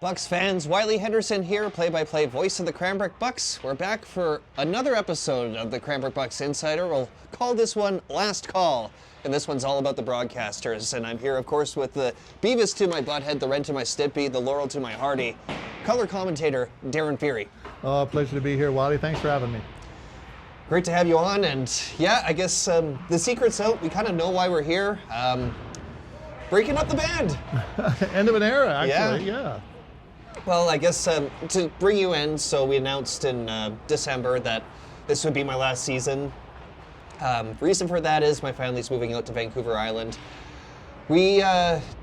Bucks fans, Wiley Henderson here, play-by-play voice of the Cranbrook Bucks. We're back for another episode of the Cranbrook Bucks Insider. We'll call this one Last Call, and this one's all about the broadcasters. And I'm here, of course, with the Beavis to my butthead, the Red to my Stimpy, the Laurel to my Hardy, color commentator Darren Feary. Oh, pleasure to be here, Wiley. Thanks for having me. Great to have you on, and yeah, I guess the secret's out. We kind of know why we're here. Breaking up the band. End of an era, actually, yeah. Well, I guess to bring you in, so we announced in December that this would be my last season. Reason for that is my family's moving out to Vancouver Island. We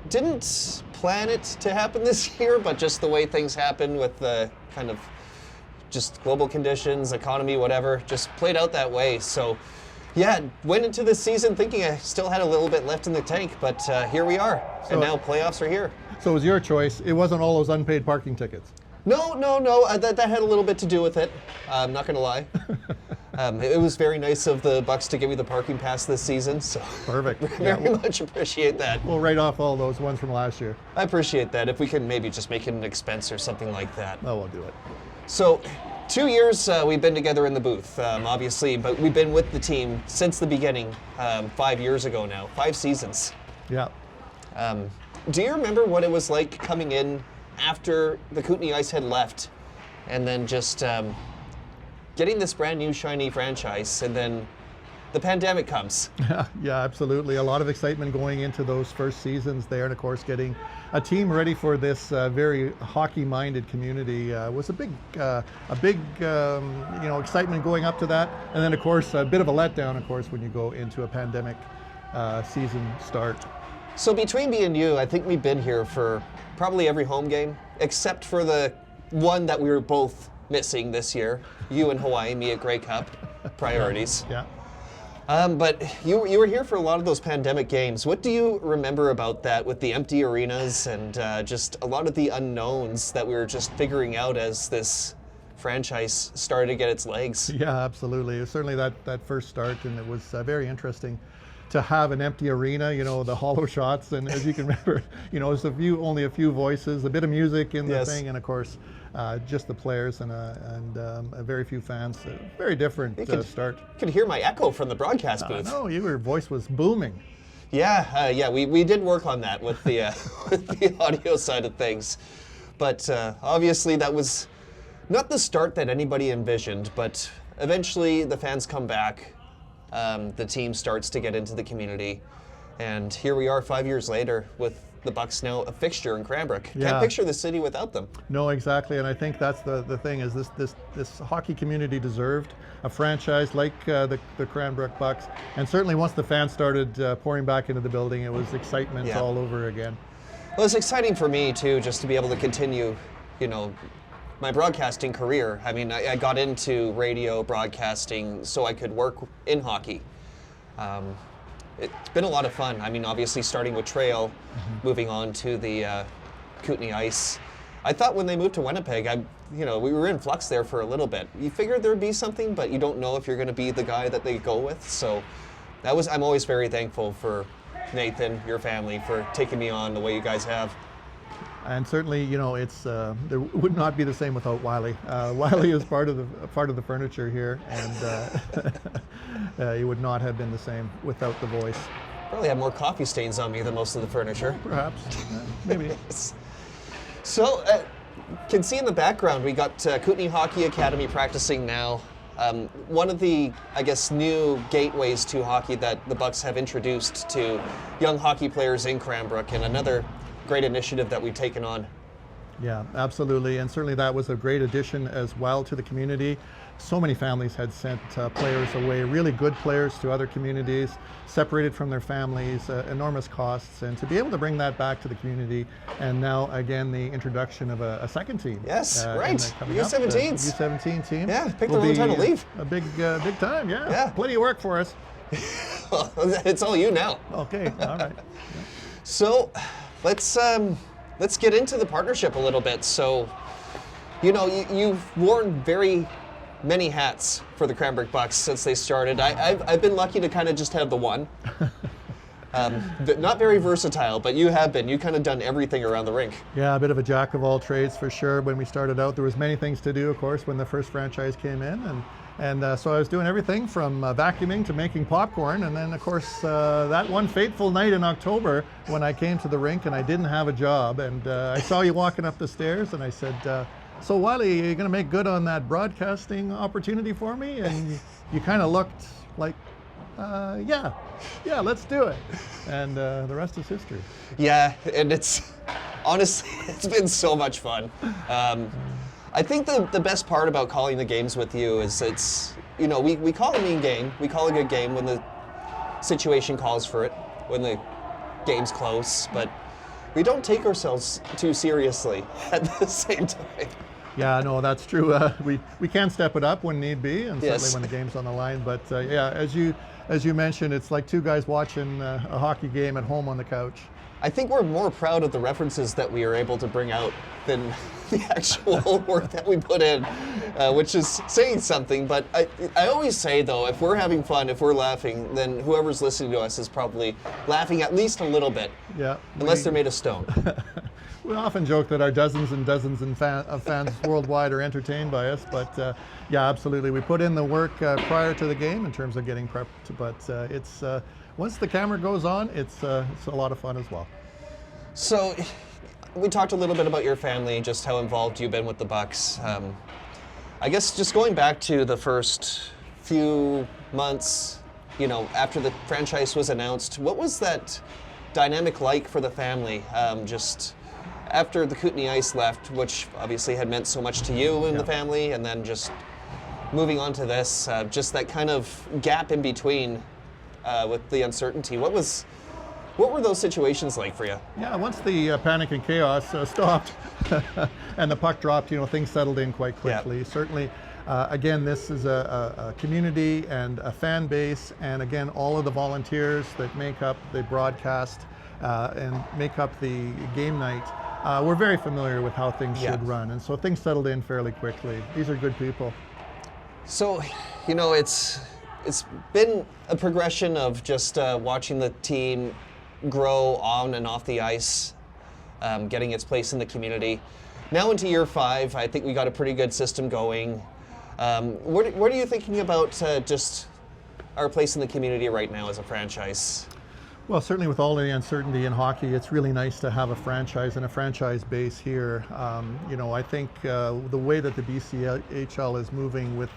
didn't plan it to happen this year, but just the way things happen with the kind of just global conditions, economy, whatever, just played out that way. So yeah, went into this season thinking I still had a little bit left in the tank, but here we are, and now playoffs are here. So it was your choice. It wasn't all those unpaid parking tickets. No. That had a little bit to do with it. I'm not going to lie. It was very nice of the Bucks to give me the parking pass this season. So perfect. Very much appreciate that. We'll write off all those ones from last year. I appreciate that. If we can maybe just make it an expense or something like that. Oh, we'll do it. So 2 years we've been together in the booth, obviously, but we've been with the team since the beginning, 5 years ago now, 5 seasons. Yeah. Do you remember what it was like coming in after the Kootenay Ice had left and then just getting this brand new shiny franchise, and then the pandemic comes? Yeah, absolutely. A lot of excitement going into those first seasons there, and of course getting a team ready for this very hockey-minded community was a big excitement going up to that. And then of course a bit of a letdown, of course, when you go into a pandemic season start. So between me and you, I think we've been here for probably every home game, except for the one that we were both missing this year. You in Hawaii, me at Grey Cup. Priorities. Yeah. But you were here for a lot of those pandemic games. What do you remember about that with the empty arenas and just a lot of the unknowns that we were just figuring out as this franchise started to get its legs? Yeah, absolutely. It was certainly that first start, and it was very interesting to have an empty arena, the hollow shots, and as you can remember, there's only a few voices, a bit of music in the thing, and of course, just the players and a very few fans. Very different start. You could hear my echo from the broadcast booth. No, your voice was booming. Yeah, we did work on that with the with the audio side of things, but obviously that was not the start that anybody envisioned. But eventually, the fans come back. The team starts to get into the community, and here we are 5 years later with the Bucks now a fixture in Cranbrook. Yeah. Can't picture the city without them. No, exactly, and I think that's the thing is this hockey community deserved a franchise like the Cranbrook Bucks, and certainly once the fans started pouring back into the building, it was excitement all over again. Well, it's exciting for me too, just to be able to continue, my broadcasting career. I mean, I got into radio broadcasting so I could work in hockey. It's been a lot of fun. I mean, obviously starting with Trail, moving on to the Kootenay Ice. I thought when they moved to Winnipeg, we were in flux there for a little bit. You figured there'd be something, but you don't know if you're going to be the guy that they go with. So I'm always very thankful for Nathan, your family, for taking me on the way you guys have. And certainly, it's there would not be the same without Wiley. Wiley is part of the furniture here, and he would not have been the same without the voice. Probably have more coffee stains on me than most of the furniture. Perhaps, maybe. So, can see in the background we got Kootenay Hockey Academy practicing now. One of the, I guess, new gateways to hockey that the Bucks have introduced to young hockey players in Cranbrook, and another great initiative that we've taken on. Yeah, absolutely, and certainly that was a great addition as well to the community. So many families had sent players away, really good players to other communities, separated from their families, enormous costs, and to be able to bring that back to the community, and now again the introduction of a second team. Yes, right, U17s. U17 team. Yeah, picked the wrong time to leave. A big time, yeah. Plenty of work for us. Well, it's all you now. Okay, all right. Yeah. So, let's get into the partnership a little bit. So, you've worn very many hats for the Cranbrook Bucks since they started. I've been lucky to kind of just have the one. Not very versatile, but you have been. You kind of done everything around the rink. Yeah, a bit of a jack of all trades for sure. When we started out, there was many things to do, of course, when the first franchise came in. And so I was doing everything from vacuuming to making popcorn. And then, of course, that one fateful night in October when I came to the rink and I didn't have a job. And I saw you walking up the stairs and I said, so Wiley, are you going to make good on that broadcasting opportunity for me? And you kind of looked like, yeah, let's do it. And the rest is history. Yeah, and it's honestly, it's been so much fun. I think the best part about calling the games with you is it's, we call a mean game. We call a good game when the situation calls for it, when the game's close, but we don't take ourselves too seriously at the same time. Yeah, no, that's true. We can step it up when need be, and Yes. certainly when the game's on the line. But yeah, as you mentioned, it's like two guys watching a hockey game at home on the couch. I think we're more proud of the references that we are able to bring out than the actual work that we put in, which is saying something. But I always say, though, if we're having fun, if we're laughing, then whoever's listening to us is probably laughing at least a little bit, Yeah. unless they're made of stone. We often joke that our dozens and dozens of fans worldwide are entertained by us, but yeah, absolutely. We put in the work prior to the game in terms of getting prepped, but it's once the camera goes on, it's a lot of fun as well. So, we talked a little bit about your family, just how involved you've been with the Bucks. I guess just going back to the first few months, after the franchise was announced, what was that dynamic like for the family? Just after the Kootenay Ice left, which obviously had meant so much to you and the family, and then just moving on to this, just that kind of gap in between with the uncertainty. What were those situations like for you? Yeah, once the panic and chaos stopped and the puck dropped, things settled in quite quickly. Yeah. Certainly, again, this is a community and a fan base, and again, all of the volunteers that make up the broadcast and make up the game night, we're very familiar with how things should run, and so things settled in fairly quickly. These are good people. So, it's been a progression of just watching the team grow on and off the ice, getting its place in the community. Now into year 5, I think we got a pretty good system going. What are you thinking about just our place in the community right now as a franchise? Well, certainly with all the uncertainty in hockey, it's really nice to have a franchise and a franchise base here. I think the way that the BCHL is moving with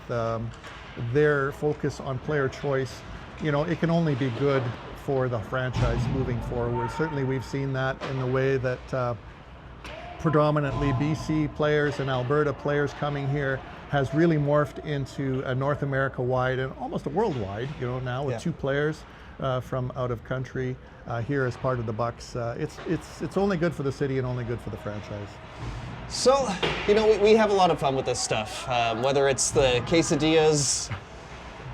their focus on player choice, it can only be good for the franchise moving forward. Certainly we've seen that in the way that predominantly BC players and Alberta players coming here has really morphed into a North America-wide and almost a worldwide, now with 2 players from out of country here as part of the Bucks. It's only good for the city and only good for the franchise. So, we have a lot of fun with this stuff, whether it's the quesadillas,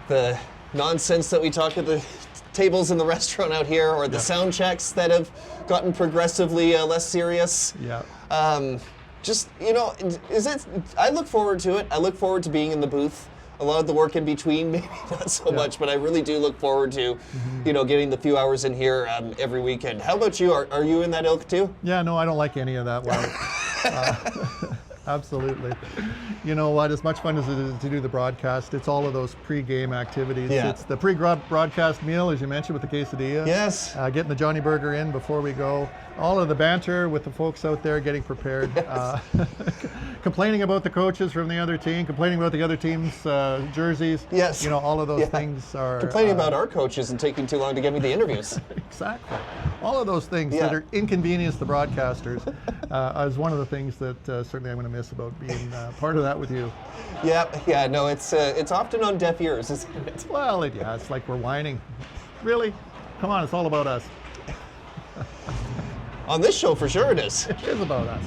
the nonsense that we talk at the tables in the restaurant out here, or the sound checks that have gotten progressively less serious. Yeah. I look forward to it. I look forward to being in the booth. A lot of the work in between, maybe not so much, but I really do look forward to, getting the few hours in here every weekend. How about you? Are you in that ilk too? Yeah, no, I don't like any of that. Well, absolutely. You know what? As much fun as it is to do the broadcast, it's all of those pre-game activities. Yeah. It's the pre-broadcast meal, as you mentioned, with the quesadilla. Yes. Getting the Johnny Burger in before we go. All of the banter with the folks out there getting prepared. Yes. Complaining about the coaches from the other team, complaining about the other team's jerseys. Yes. All of those things are... Complaining about our coaches and taking too long to get me the interviews. Exactly. All of those things that are inconvenience the broadcasters is one of the things that certainly I'm going to miss about being part of that with you. Yeah, no, it's often on deaf ears, isn't it? Well, it's like we're whining. Really? Come on, it's all about us. On this show, for sure it is. It is about us.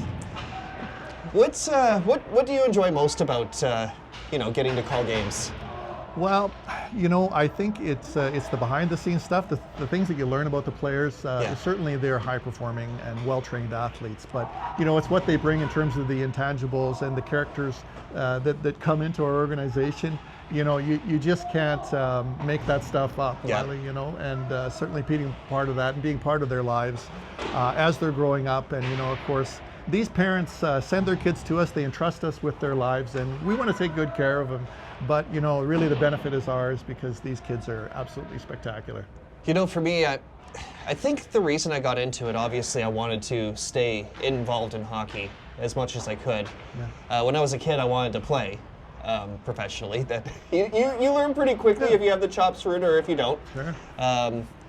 What do you enjoy most about getting to call games? Well, I think it's the behind-the-scenes stuff, the things that you learn about the players. Certainly, they're high-performing and well-trained athletes, but it's what they bring in terms of the intangibles and the characters that come into our organization. You just can't make that stuff up, Wiley, and certainly being part of that and being part of their lives as they're growing up. And, of course, these parents send their kids to us, they entrust us with their lives, and we want to take good care of them. But, really the benefit is ours because these kids are absolutely spectacular. For me, I think the reason I got into it, obviously I wanted to stay involved in hockey as much as I could. Yeah. When I was a kid, I wanted to play professionally. That you learn pretty quickly if you have the chops for it or if you don't. Sure.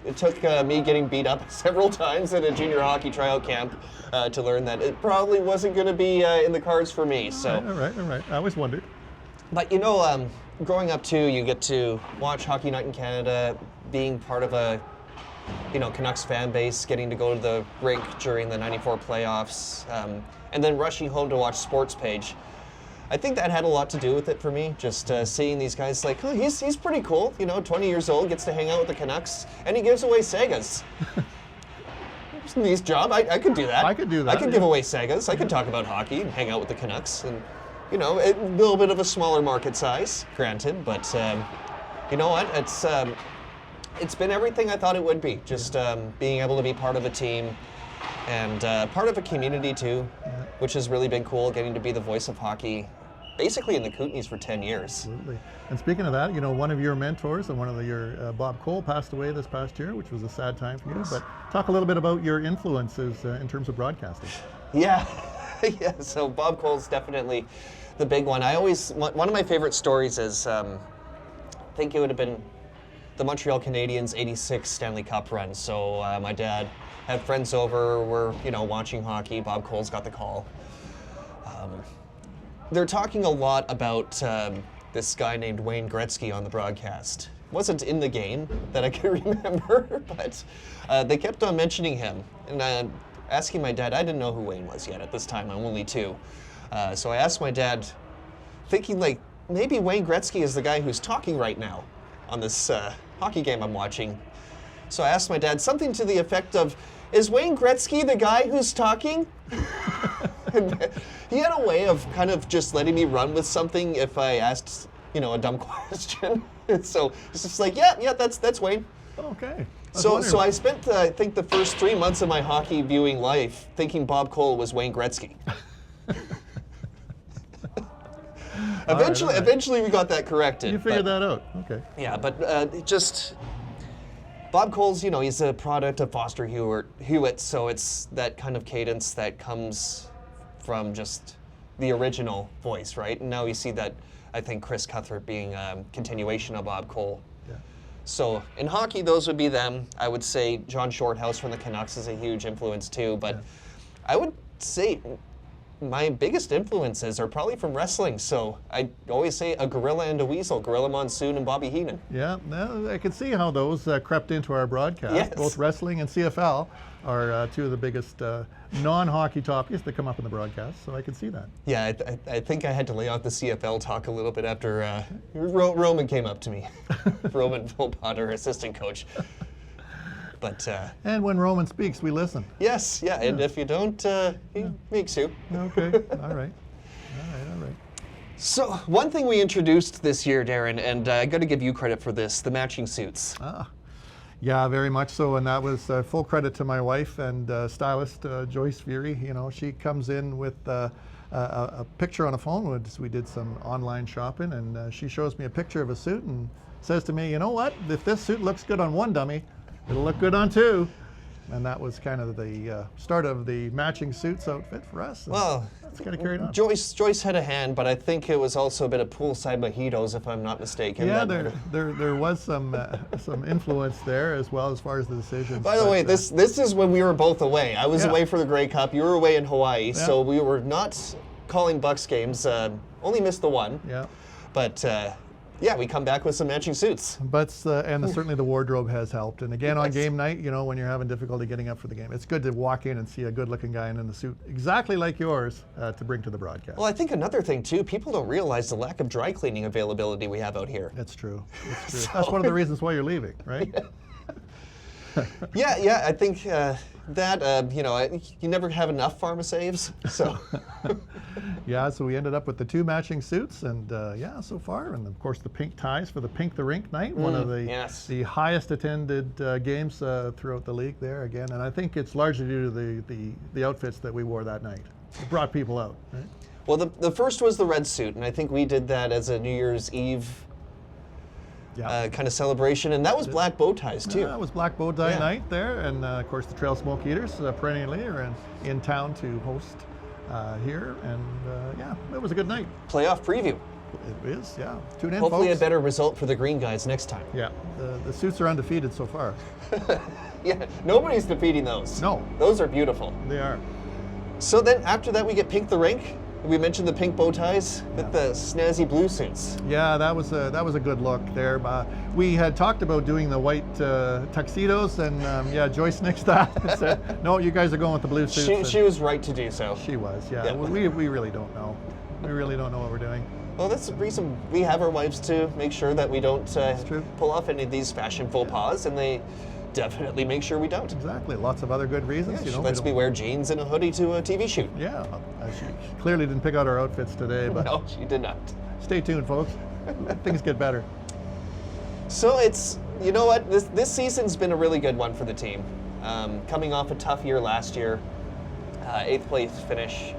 It took me getting beat up several times at a junior hockey tryout camp to learn that it probably wasn't going to be in the cards for me. So. All right. I always wondered. But growing up too, you get to watch Hockey Night in Canada, being part of a Canucks fan base, getting to go to the rink during the '94 playoffs, and then rushing home to watch Sports Page. I think that had a lot to do with it for me, just seeing these guys like, oh, he's pretty cool, 20 years old, gets to hang out with the Canucks, and he gives away Segas. It's a nice job. I could do that. I could do that. I could give away Segas. I could talk about hockey and hang out with the Canucks. And, a little bit of a smaller market size, granted, but you know what? It's been everything I thought it would be. Just being able to be part of a team and part of a community too, which has really been cool, getting to be the voice of hockey basically in the Kootenays for 10 years. Absolutely. And speaking of that, one of your mentors and one of your, Bob Cole, passed away this past year, which was a sad time for you. But talk a little bit about your influences in terms of broadcasting. Yeah. Yeah, so Bob Cole's definitely the big one. One of my favorite stories is, I think it would have been the Montreal Canadiens '86 Stanley Cup run. So my dad had friends over, we're watching hockey. Bob Cole's got the call. They're talking a lot about this guy named Wayne Gretzky on the broadcast. Wasn't in the game that I can remember, but they kept on mentioning him. And asking my dad, I didn't know who Wayne was yet at this time, I'm only 2. So I asked my dad, thinking like, maybe Wayne Gretzky is the guy who's talking right now on this hockey game I'm watching. So I asked my dad something to the effect of, is Wayne Gretzky the guy who's talking? And he had a way of kind of just letting me run with something if I asked, a dumb question. And so it's just like, yeah, that's Wayne. Okay. So I spent, I think, the first 3 months of my hockey viewing life thinking Bob Cole was Wayne Gretzky. Eventually we got that corrected. You figured that out, okay. Yeah, but Bob Cole's, he's a product of Foster Hewitt, so it's that kind of cadence that comes from just the original voice, right? And now you see that, I think, Chris Cuthbert being a continuation of Bob Cole. So in hockey, those would be them. I would say John Shorthouse from the Canucks is a huge influence too, but I would say my biggest influences are probably from wrestling. So I always say a gorilla and a weasel, Gorilla Monsoon and Bobby Heenan. Yeah, I can see how those crept into our broadcast. Yes. Both wrestling and CFL are 2 of the biggest non-hockey topics that come up in the broadcast, so I can see that. Yeah, I think I had to lay off the CFL talk a little bit after Roman came up to me. Roman Volpotter, assistant coach. But and when Roman speaks, we listen. Yes, yeah, and if you don't, he makes you. Okay, all right. So one thing we introduced this year, Darren, and I got to give you credit for this, the matching suits. Yeah, very much so, and that was full credit to my wife and stylist Joyce Fury. She comes in with a picture on a phone. We did some online shopping, and she shows me a picture of a suit and says to me, you know what, if this suit looks good on one dummy, it'll look good on 2. And that was kind of the start of the matching suits outfit for us. Well, it's kind of carried on. Joyce had a hand, but I think it was also a bit of poolside mojitos, if I'm not mistaken. Yeah, there was some influence there as well as far as the decisions. By the way, this is when we were both away. I was away for the Grey Cup. You were away in Hawaii, so we were not calling Bucks games. Only missed the one. Yeah. But Yeah, we come back with some matching suits. But certainly the wardrobe has helped. And again, on game night, when you're having difficulty getting up for the game, it's good to walk in and see a good-looking guy in a suit exactly like yours to bring to the broadcast. Well, I think another thing too, people don't realize the lack of dry cleaning availability we have out here. That's true. That's true. That's one of the reasons why you're leaving, right? Yeah. I think that you never have enough pharma-saves, so. Yeah, so we ended up with the 2 matching suits, and so far, and of course the pink ties for the Pink the Rink night, one of the highest attended games throughout the league there again, and I think it's largely due to the outfits that we wore that night. It brought people out, right? Well, the first was the red suit, and I think we did that as a New Year's Eve kind of celebration, and that was black bow ties too. Yeah, that was black bow tie night there, and of course the Trail Smoke Eaters perennially are in town to host here, and it was a good night. Playoff preview. It is, yeah. Tune in, hopefully folks. A better result for the green guys next time. Yeah, the suits are undefeated so far. Yeah, nobody's defeating those. No. Those are beautiful. They are. So then after that we get Pink the Rink. We mentioned the pink bow ties with the snazzy blue suits. Yeah, that was a good look there. We had talked about doing the white tuxedos, and Joyce nixed that and said, "No, you guys are going with the blue suits." She was right to do so. She was, yeah. We really don't know. We really don't know what we're doing. Well, that's the reason we have our wives to make sure that we don't pull off any of these fashion faux pas, and they definitely make sure we don't. Exactly. Lots of other good reasons. Yeah, she lets me wear jeans and a hoodie to a TV shoot. Yeah. She clearly didn't pick out our outfits today, but no, she did not. Stay tuned, folks. Things get better. So it's, you know what, this season's been a really good one for the team. Coming off a tough year last year, 8th place finish.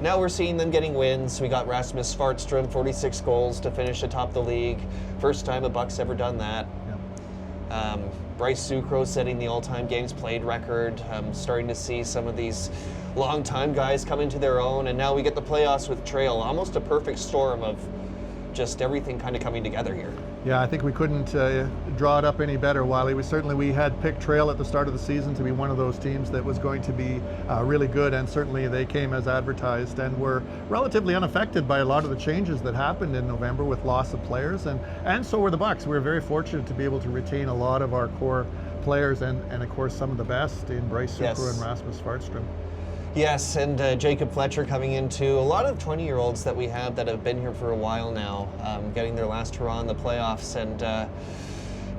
Now we're seeing them getting wins. We got Rasmus Svartström, 46 goals to finish atop the league. First time a Buck's ever done that. Bryce Sucro setting the all-time games played record. Starting to see some of these long-time guys come into their own, and now we get the playoffs with Trail. Almost a perfect storm of just everything kind of coming together here. Yeah, I think we couldn't draw it up any better, Wiley. We had picked Trail at the start of the season to be one of those teams that was going to be really good, and certainly they came as advertised and were relatively unaffected by a lot of the changes that happened in November with loss of players, and so were the Bucks. We were very fortunate to be able to retain a lot of our core players and of course some of the best in Bryce Sucro and Rasmus Svartström. Yes, and Jacob Fletcher coming into a lot of 20-year-olds that we have that have been here for a while now, getting their last hurrah in the playoffs, and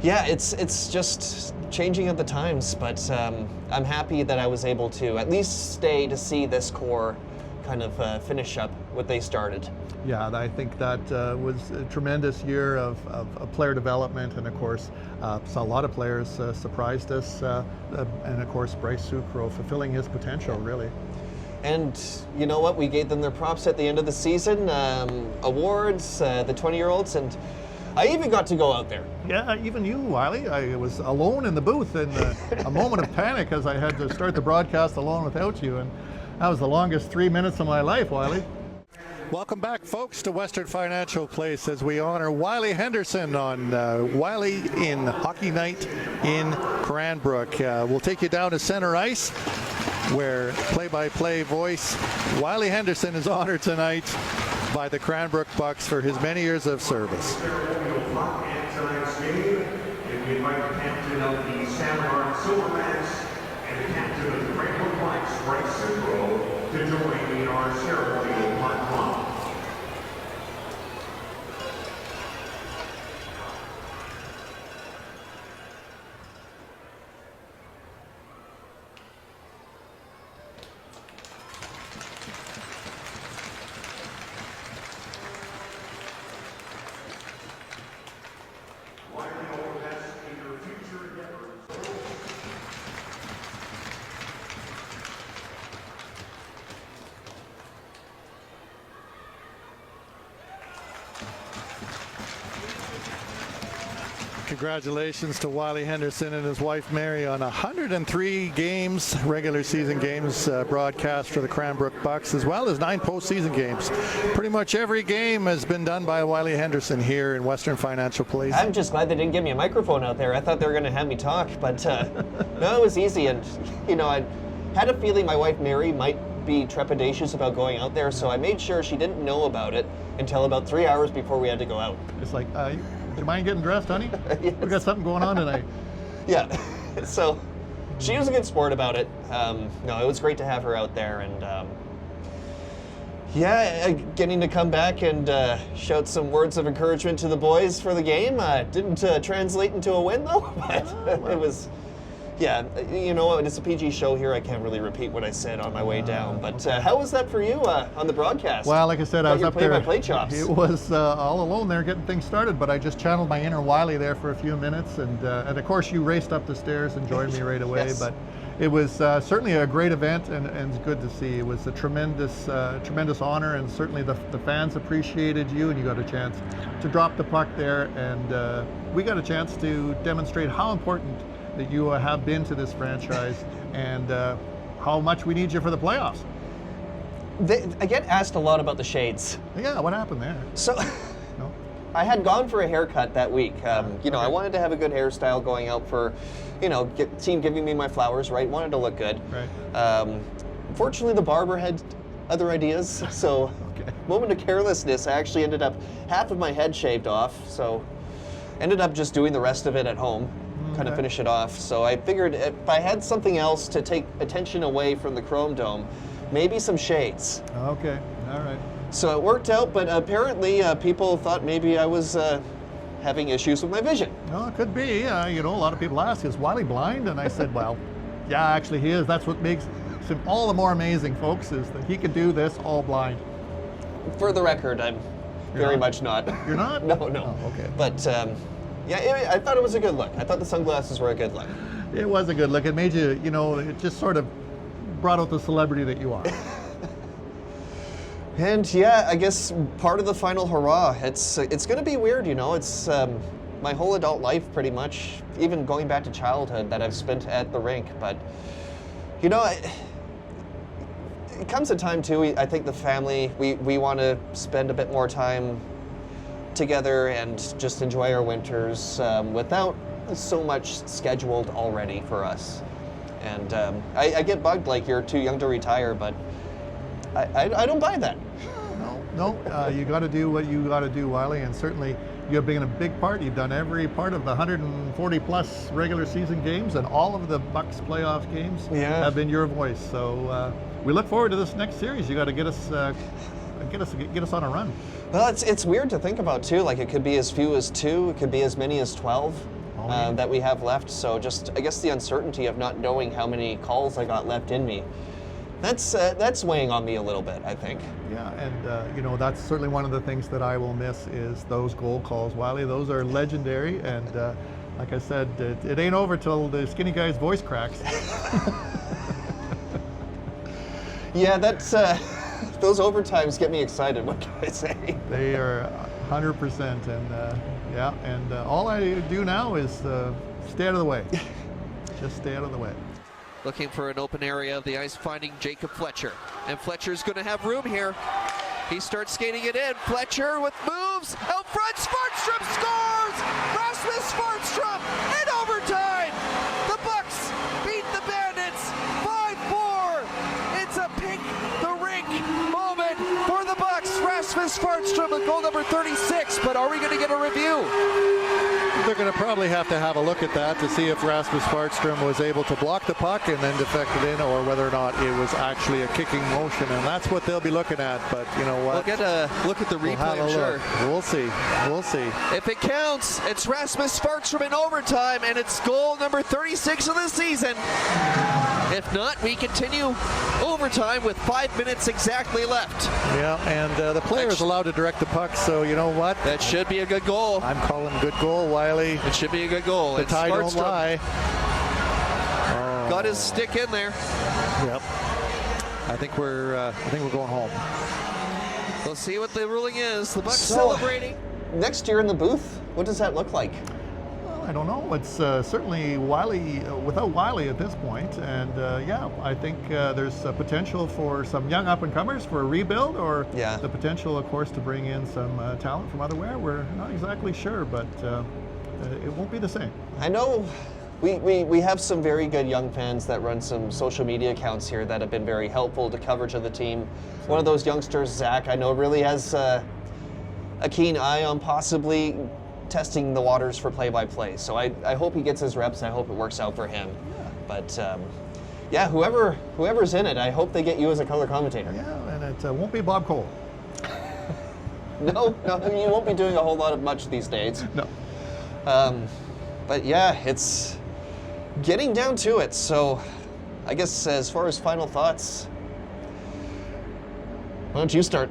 it's just changing at the times, but I'm happy that I was able to at least stay to see this core kind of finish up what they started. Yeah, I think that was a tremendous year of player development, and of course, saw a lot of players surprised us, and of course, Bryce Sucro fulfilling his potential, really. And you know what? We gave them their props at the end of the season, awards, the 20-year-olds, and I even got to go out there. Yeah, even you, Wiley. I was alone in the booth in a moment of panic as I had to start the broadcast alone without you, and that was the longest 3 minutes of my life, Wiley. Welcome back, folks, to Western Financial Place as we honor Wiley Henderson on Wiley in Hockey Night in Cranbrook. We'll take you down to center ice, where play-by-play voice Wiley Henderson is honored tonight by the Cranbrook Bucks for his many years of service. Tonight's game, and we invite the captain of the Samurai Silverbacks and the captain of the Cranbrook Bucks, Bryce Sucro, to join in our ceremonial platform. Congratulations to Wiley Henderson and his wife Mary on 103 games, regular season games broadcast for the Cranbrook Bucks, as well as 9 postseason games. Pretty much every game has been done by Wiley Henderson here in Western Financial Place. I'm just glad they didn't give me a microphone out there. I thought they were going to have me talk, but no, it was easy. And, you know, I had a feeling my wife Mary might be trepidatious about going out there, so I made sure she didn't know about it until about 3 hours before we had to go out. It's like, do you mind getting dressed, honey? Yes. We got something going on tonight. Yeah, so she was a good sport about it. No, it was great to have her out there, and getting to come back and shout some words of encouragement to the boys for the game. Didn't translate into a win though, but it was. Yeah, you know what? It's a PG show here. I can't really repeat what I said on my way down. But how was that for you on the broadcast? Well, like I said, I was up there. Play-by-play chops. It was all alone there getting things started, but I just channeled my inner Wiley there for a few minutes, and of course you raced up the stairs and joined me right away. Yes. But it was certainly a great event, and it's good to see. It was a tremendous honor, and certainly the fans appreciated you, and you got a chance to drop the puck there, and we got a chance to demonstrate how important that you have been to this franchise and how much we need you for the playoffs. I get asked a lot about the shades. Yeah, what happened there? So No? I had gone for a haircut that week. I Okay. wanted to have a good hairstyle going out for, team giving me my flowers, right? Wanted to look good. Right. Fortunately, the barber had other ideas, so Okay. moment of carelessness, I actually ended up half of my head shaved off, so ended up just doing the rest of it at home. Kind of Okay. finish it off. So I figured if I had something else to take attention away from the Chrome Dome, maybe some shades. Okay, all right. So it worked out, but apparently people thought maybe I was having issues with my vision. No, it could be. A lot of people ask, is Wiley blind? And I said, well, yeah, actually he is. That's what makes him all the more amazing, folks, is that he could do this all blind. For the record, I'm You're very not? much not. You're not? No. Oh, okay. But I thought it was a good look. I thought the sunglasses were a good look. It was a good look. It made you, it just sort of brought out the celebrity that you are. And I guess part of the final hurrah. It's going to be weird, It's my whole adult life, pretty much, even going back to childhood, that I've spent at the rink. But it comes a time too. I think the family we want to spend a bit more time together and just enjoy our winters without so much scheduled already for us. And I get bugged like you're too young to retire, but I don't buy that. No, you got to do what you got to do, Wiley, and certainly you've been a big part. You've done every part of the 140 plus regular season games, and all of the Bucks playoff games have been your voice. So we look forward to this next series. You got to get us on a run. Well, it's weird to think about too. Like it could be as few as 2, it could be as many as 12 that we have left. So just I guess the uncertainty of not knowing how many calls I got left in me. That's weighing on me a little bit, I think. Yeah, and that's certainly one of the things that I will miss is those goal calls, Wiley. Those are legendary, and like I said, it ain't over till the skinny guy's voice cracks. Yeah, that's those overtimes get me excited. What can I say? They are 100%, and all I do now is stay out of the way. Just stay out of the way. Looking for an open area of the ice, finding Jacob Fletcher. And Fletcher's going to have room here. He starts skating it in. Fletcher with moves. Out front, Svartstrom scores! Rasmus Svartstrom in overtime! The Bucks beat the Bandits 5-4. It's a pick the rink moment for the Bucks. Rasmus Svartstrom with goal number 36, but are we going to get a review? They're going to probably have to have a look at that to see if Rasmus Svartstrom was able to block the puck and then defect it in, or whether or not it was actually a kicking motion, and that's what they'll be looking at. But you know what? We'll get a look at the replay, I'm sure. We'll see. We'll see. If it counts, it's Rasmus Svartstrom in overtime, and it's goal number 36 of the season. If not, we continue overtime with 5 minutes exactly left. Yeah, and the player is allowed to direct the puck, so you know what? That should be a good goal. I'm calling good goal, Wiley. It should be a good goal. The tie don't Svartstrom lie. got his stick in there. Yep. I think we're going home. We'll see what the ruling is. The Bucks So, celebrating. Next year in the booth, what does that look like? Well, I don't know. It's certainly Wiley without Wiley at this point, and I think there's potential for some young up-and-comers for a rebuild, or the potential, of course, to bring in some talent from otherwhere. We're not exactly sure, but it won't be the same. I know we have some very good young fans that run some social media accounts here that have been very helpful to coverage of the team. One of those youngsters, Zach, I know really has a keen eye on possibly testing the waters for play-by-play. So I hope he gets his reps. I hope it works out for him. But yeah, whoever's in it, I hope they get you as a color commentator. Yeah, and it won't be Bob Cole. No, you won't be doing a whole lot of much these days. No. But yeah, it's getting down to it. So I guess as far as final thoughts, why don't you start?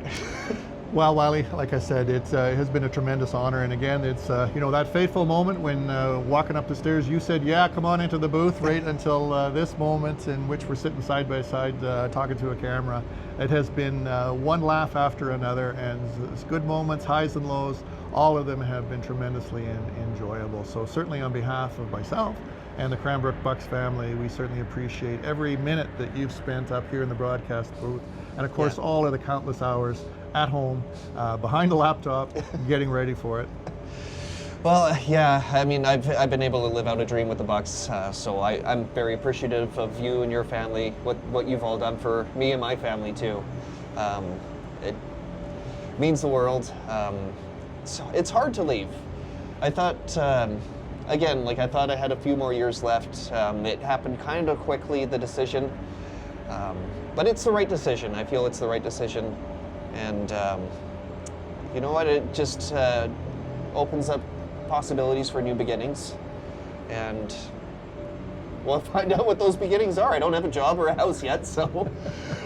Well, Wiley, like I said, it has been a tremendous honor, and again, it's that fateful moment when walking up the stairs, you said, "Yeah, come on into the booth," right until this moment in which we're sitting side by side talking to a camera. It has been one laugh after another, and it's good moments, highs and lows. All of them have been tremendously enjoyable. So certainly on behalf of myself and the Cranbrook Bucks family, we certainly appreciate every minute that you've spent up here in the broadcast booth, and of course all of the countless hours at home, behind the laptop, getting ready for it. Well, yeah, I mean, I've been able to live out a dream with the Bucks, so I'm very appreciative of you and your family, what you've all done for me and my family too. It means the world. So it's hard to leave. I thought, again, I thought I had a few more years left. It happened kind of quickly, the decision, but it's the right decision. I feel it's the right decision. And you know what, it just opens up possibilities for new beginnings, and we'll find out what those beginnings are. I don't have a job or a house yet, so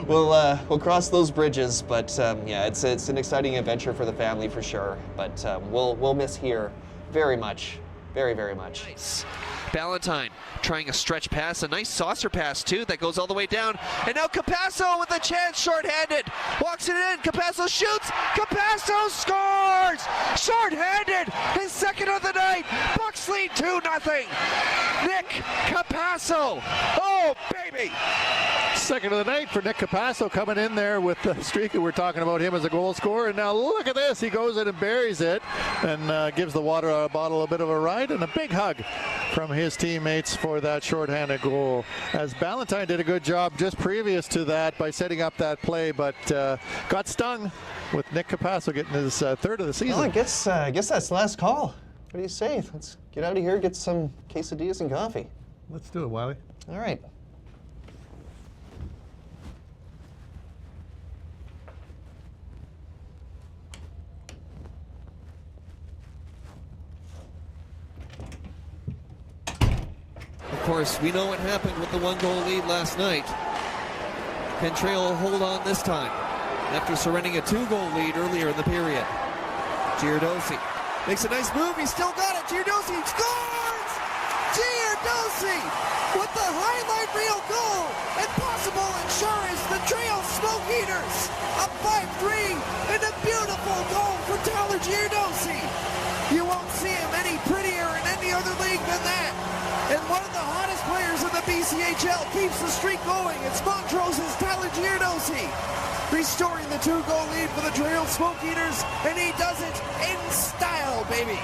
we'll cross those bridges. But yeah, it's an exciting adventure for the family for sure. But we'll miss here very much, very, very much. Nice. Ballantyne trying a stretch pass, a nice saucer pass too that goes all the way down, and now Capasso with a chance, short-handed, walks it in, Capasso shoots, Capasso scores! Short-handed, his second of the night, Bucks lead 2-0. Nick Capasso, oh baby! Second of the night for Nick Capasso, coming in there with the streak. We're talking about him as a goal scorer, and now look at this, he goes in and buries it and gives the water bottle a bit of a ride, and a big hug from his teammates for that shorthanded goal, as Ballantyne did a good job just previous to that by setting up that play, but got stung with Nick Capasso getting his third of the season. Well, I guess that's the last call. What do you say? Let's get out of here, get some quesadillas and coffee. Let's do it, Wiley. All right. Of course, we know what happened with the one-goal lead last night. Can Trail hold on this time after surrendering a 2-goal lead earlier in the period? Giardosi makes a nice move. He still got it. Giardosi scores! Giardosi with the highlight reel goal. And possible insurance, the Trail Smoke Eaters up 5-3, and a beautiful goal for Tyler Giardosi. You won't see him any prettier in any other league than that. And one of the hottest players in the BCHL keeps the streak going. It's Montrose's Tyler Giardosi, restoring the 2-goal lead for the Trail Smoke Eaters, and he does it in style, baby.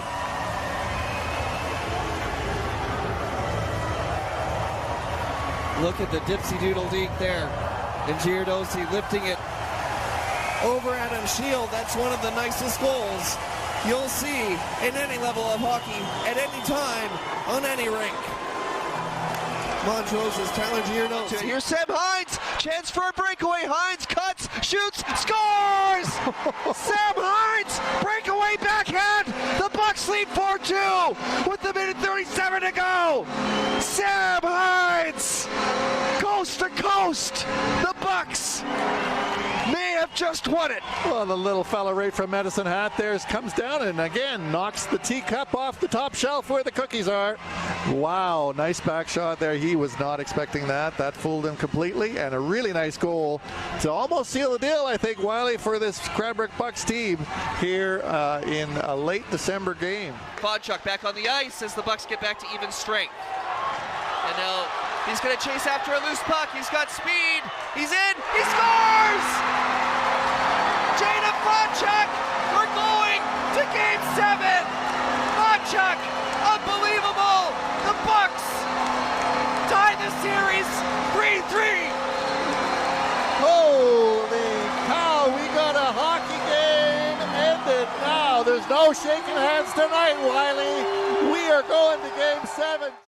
Look at the dipsy doodle deke there, and Giardosi lifting it over Adam Shield. That's one of the nicest goals you'll see in any level of hockey at any time on any rink. Montrose's Tyler Giardosi. Here's Sam Hines, chance for a breakaway. Hines cuts, shoots, scores! Sam Hines, breakaway backhand. The Bucks lead 4-2 with the minute 37 to go. Sam Hines, coast to coast. The Bucks may have just won it. Well, the little fella right from Medicine Hat there comes down and again knocks the teacup off the top shelf where the cookies are. Wow, nice back shot there. He was not expecting that. That fooled him completely, and a really nice goal to almost seal the deal, I think, Wiley, for this Cranbrook Bucks team here in a late December game. Bodchuk back on the ice as the Bucks get back to even strength. And now he's going to chase after a loose puck. He's got speed. He's in. He scores! Jada Bodchuk, we're going to Game 7. Bodchuk, unbelievable. The Bucks three! Holy cow, we got a hockey game ended now. There's no shaking hands tonight, Wiley. We are going to game 7.